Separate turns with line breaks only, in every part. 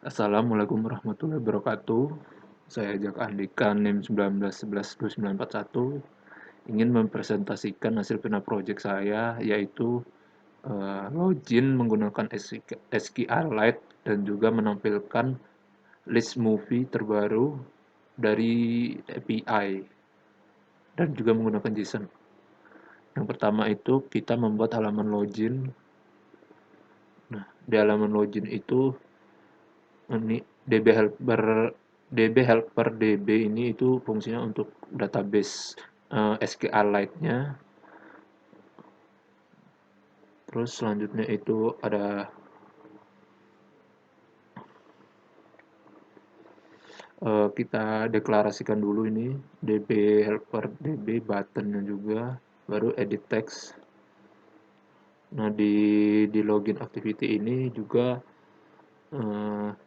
Assalamualaikum warahmatullahi wabarakatuh. Saya Jack Andika, NIM 1911-2941, ingin mempresentasikan hasil final project saya, yaitu login menggunakan SQLite dan juga menampilkan list movie terbaru dari API dan juga menggunakan JSON. Yang pertama itu kita membuat halaman login. Nah, di halaman login itu ini DB helper ini itu fungsinya untuk database SQLite-nya. Terus selanjutnya itu ada kita deklarasikan dulu ini DB helper DB buttonnya juga, baru edit text. Nah, di login activity ini juga eh,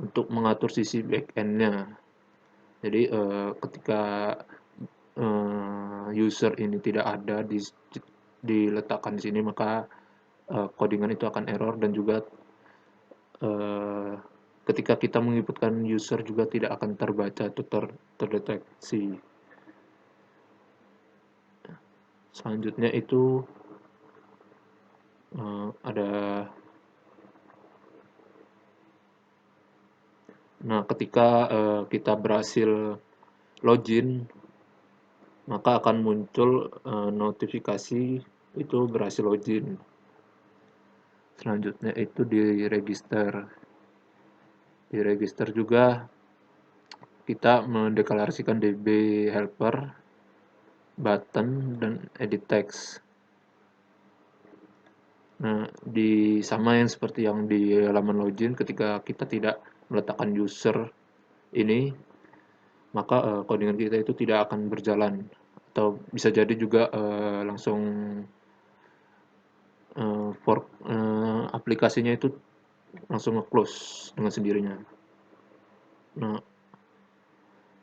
untuk mengatur sisi backend-nya. Jadi ketika user ini tidak ada diletakkan di sini, maka codingan itu akan error, dan juga eh, ketika kita menginputkan user juga tidak akan terbaca atau terdeteksi. Selanjutnya itu ada. Nah, ketika kita berhasil login, maka akan muncul notifikasi itu berhasil login. Selanjutnya itu di register. Di register juga kita mendeklarasikan DB helper, button, dan edit text. Nah, sama yang seperti yang di halaman login, ketika kita tidak meletakkan user ini, maka codingan kita itu tidak akan berjalan, atau bisa jadi juga langsung aplikasinya itu langsung nge-close dengan sendirinya. Nah,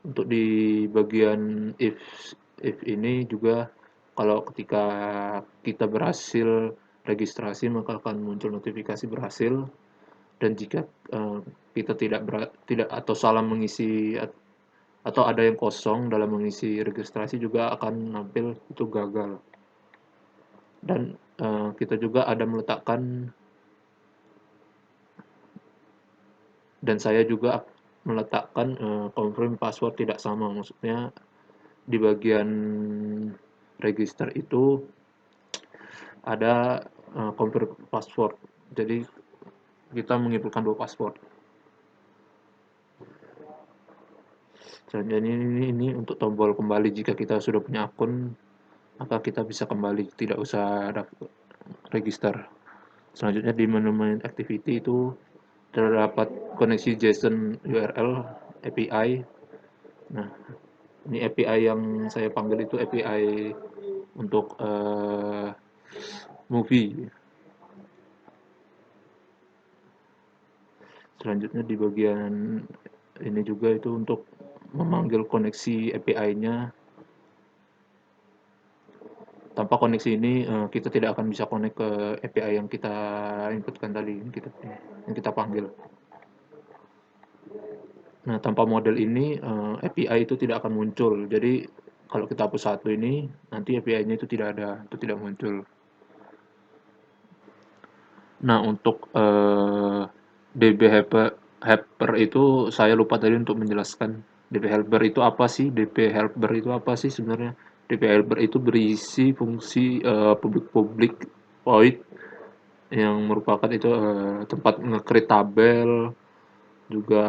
untuk di bagian if ini juga, kalau ketika kita berhasil registrasi, maka akan muncul notifikasi berhasil, dan jika kita tidak atau salah mengisi atau ada yang kosong dalam mengisi registrasi, juga akan nampil itu gagal. Dan kita juga ada meletakkan, dan saya juga meletakkan confirm password tidak sama. Maksudnya di bagian register itu ada confirm password. Jadi kita menginputkan 2 password. Selanjutnya ini untuk tombol kembali. Jika kita sudah punya akun, maka kita bisa kembali, tidak usah register. Selanjutnya di menu main activity itu terdapat koneksi JSON URL API. Nah, ini API yang saya panggil itu API untuk movie. Selanjutnya di bagian ini juga itu untuk memanggil koneksi API-nya. Tanpa koneksi ini kita tidak akan bisa connect ke API yang kita inputkan tadi, yang kita panggil. Nah, tanpa model ini API itu tidak akan muncul. Jadi kalau kita hapus satu ini, nanti API-nya itu tidak ada, itu tidak muncul. Nah, untuk DB helper itu saya lupa tadi untuk menjelaskan. DB helper itu apa sih? DB helper itu apa sih sebenarnya? DB helper itu berisi fungsi public void, yang merupakan itu tempat nge-create tabel, juga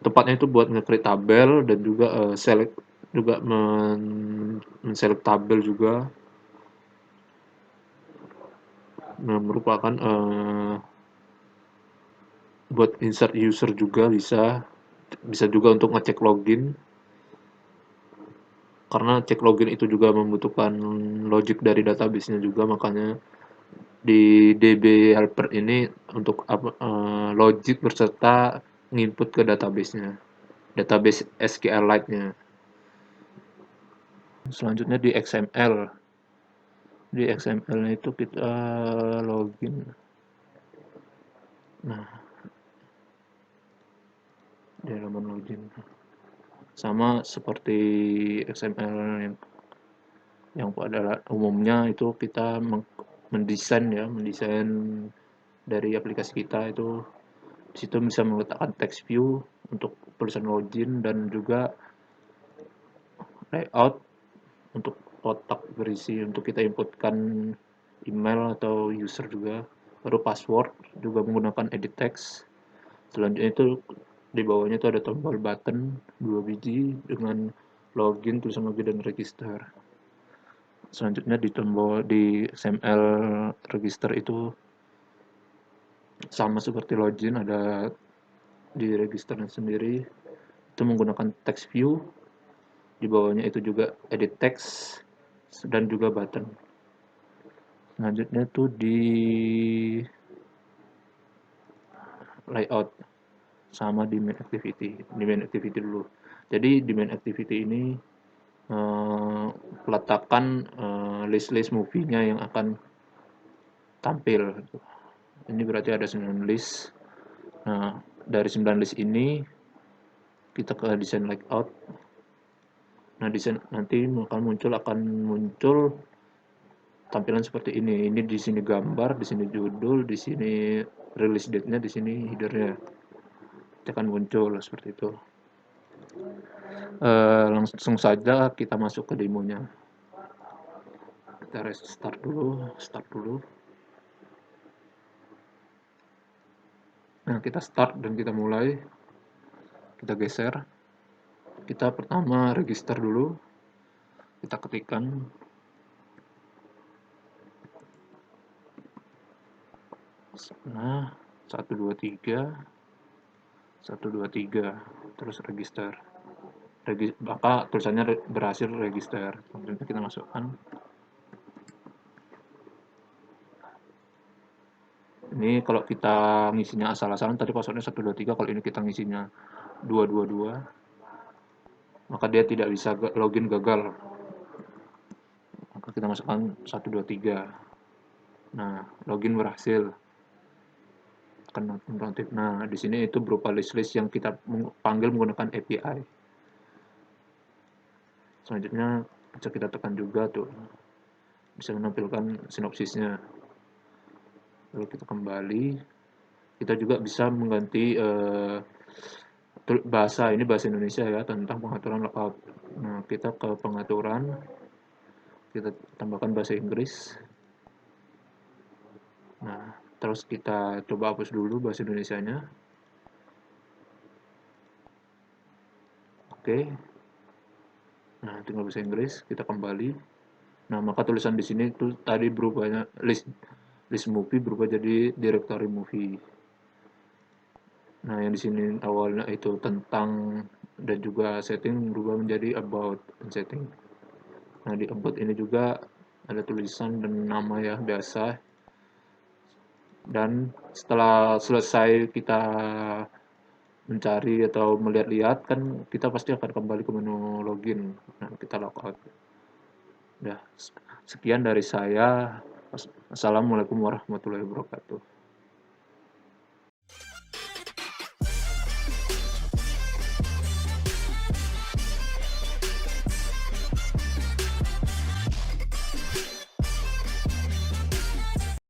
tempatnya itu buat nge-create tabel, dan juga select, juga men-select tabel juga. Nah, merupakan buat insert user juga bisa juga untuk ngecek login, karena cek login itu juga membutuhkan logic dari database-nya juga. Makanya di DB helper ini untuk logic berserta nginput ke database-nya, database SQLite-nya. Selanjutnya di XML. Di XML itu kita login. Nah, di halaman login. Sama seperti XML yang pada umumnya itu kita mendesain dari aplikasi kita itu. Di situ bisa meletakkan text view untuk tulisan login dan juga layout untuk kotak berisi untuk kita inputkan email atau user juga. Baru password juga menggunakan edit text. Selanjutnya itu di bawahnya itu ada tombol button 2 biji dengan login, tulisan login dan register. Selanjutnya di tombol di XML register itu sama seperti login, ada di registernya sendiri itu menggunakan text view, di bawahnya itu juga edit text dan juga button. Selanjutnya tuh di layout sama di main activity dulu. Jadi di main activity ini letakkan list-list movie-nya yang akan tampil. Ini berarti ada 9 list. Nah, dari 9 list ini kita ke desain layout. Nah, desain nanti akan muncul tampilan seperti ini. Ini di sini gambar, di sini judul, di sini release date-nya, di sini header-nya. Akan muncul seperti itu. Langsung saja kita masuk ke demonya. Kita start dulu. Nah, kita start dan kita mulai. Kita geser. Kita pertama register dulu. Kita ketikkan nah 123 terus register. Maka tulisannya berhasil register. Kemudian kita masukkan. Ini kalau kita ngisinya asal-asalan tadi passwordnya 123, kalau ini kita ngisinya 222, maka dia tidak bisa login gagal. Maka kita masukkan 123. Nah, login berhasil. Notif. Nah, di sini itu berupa list-list yang kita panggil menggunakan API. Selanjutnya bisa kita tekan juga tuh. Bisa menampilkan sinopsisnya. Lalu kita kembali. Kita juga bisa mengganti bahasa, ini bahasa Indonesia ya, tentang pengaturan layout. Nah, kita ke pengaturan. Kita tambahkan bahasa Inggris. Nah, terus kita coba hapus dulu bahasa Indonesianya. Oke. Nah, tinggal bahasa Inggris, kita kembali. Nah, maka tulisan di sini tuh tadi berubahnya list movie berubah jadi directory movie. Nah, yang di sini awalnya itu tentang dan juga setting berubah menjadi about dan setting. Nah, di about ini juga ada tulisan dan nama ya biasa. Dan setelah selesai kita mencari atau melihat-lihat kan kita pasti akan kembali ke menu login. Nah, kita logout. Ya, sekian dari saya. Assalamualaikum warahmatullahi wabarakatuh.